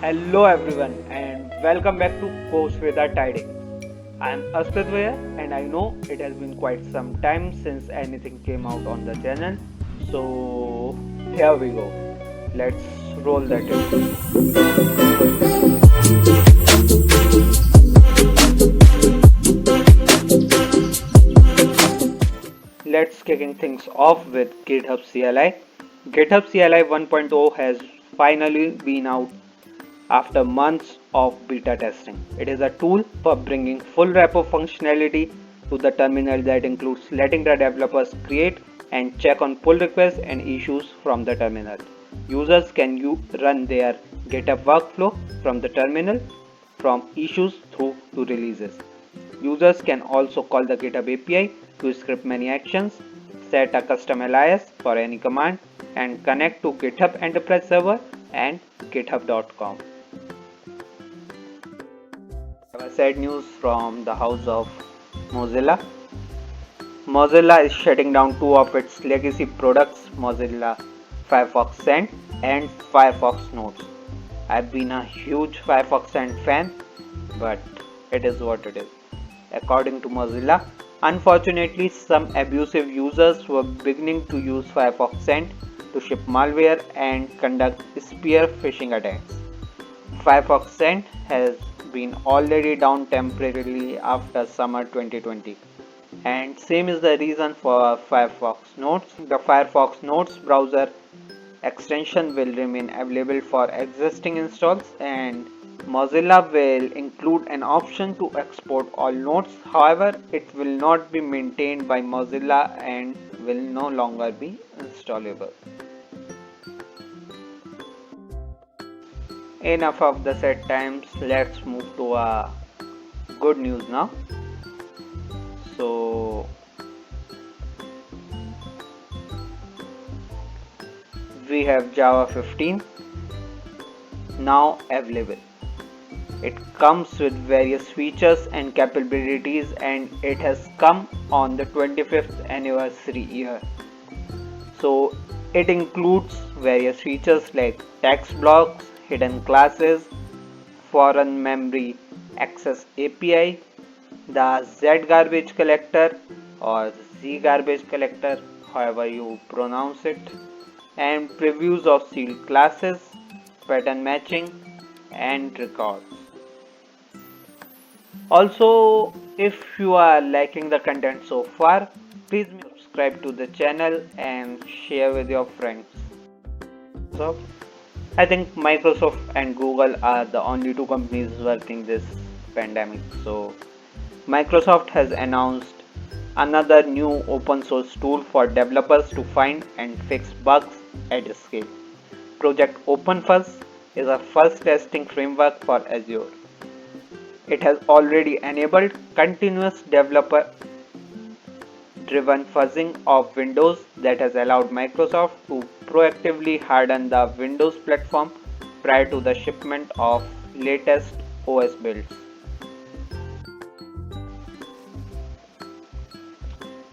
Hello everyone and welcome back to Coach with the Tidings. I am Aspit Vaya and I know it has been quite some time since anything came out on the channel. So here we go. Let's roll that intro. Let's kicking things off with GitHub CLI. GitHub CLI 1.0 has finally been out after months of beta testing. It is a tool for bringing full repo functionality to the terminal that includes letting the developers create and check on pull requests and issues from the terminal. Users can run their GitHub workflow from the terminal from issues through to releases. Users can also call the GitHub API to script many actions, set a custom alias for any command, and connect to GitHub Enterprise Server and github.com. Sad news from the house of Mozilla. Mozilla is shutting down two of its legacy products, Mozilla Firefox Send and Firefox Notes. I've been a huge Firefox Send fan, but it is what it is. According to Mozilla, unfortunately, some abusive users were beginning to use Firefox Send to ship malware and conduct spear phishing attacks. Firefox Send has been already down temporarily after summer 2020. And same is the reason for Firefox Notes. The Firefox Notes browser extension will remain available for existing installs, and Mozilla will include an option to export all notes. However, it will not be maintained by Mozilla and will no longer be installable. Enough of the sad times, let's move to good news now. So we have Java 15 now available. It comes with various features and capabilities, and it has come on the 25th anniversary year. So it includes various features like text blocks, hidden classes, foreign memory access API, the Z garbage collector or Z garbage collector, however you pronounce it, and previews of sealed classes, pattern matching, and records. Also, if you are liking the content so far, please subscribe to the channel and share with your friends. So, I think Microsoft and Google are the only two companies working this pandemic. So, Microsoft has announced another new open source tool for developers to find and fix bugs at scale. Project OpenFuzz is a fuzz testing framework for Azure. It has already enabled continuous developer driven fuzzing of Windows that has allowed Microsoft to proactively harden the Windows platform prior to the shipment of latest OS builds.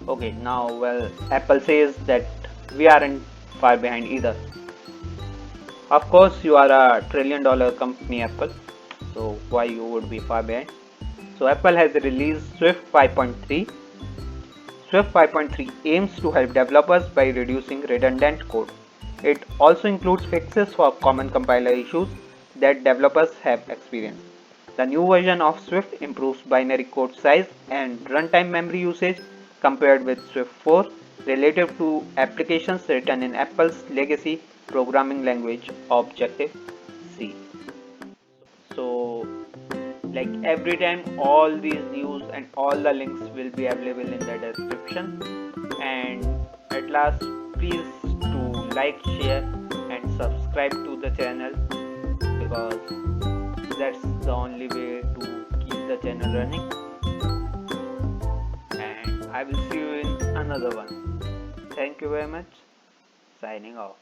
Okay, now Apple says that we aren't far behind either. Of course, you are a trillion-dollar company, Apple, so why you would be far behind? So Apple has released Swift 5.3. Swift 5.3 aims to help developers by reducing redundant code. It also includes fixes for common compiler issues that developers have experienced. The new version of Swift improves binary code size and runtime memory usage compared with Swift 4 relative to applications written in Apple's legacy programming language Objective-C. So, like every time, all these news and all the links will be available in the description. And at last, please to like, share, and subscribe to the channel, because that's the only way to keep the channel running. And I will see you in another one. Thank you very much. Signing off.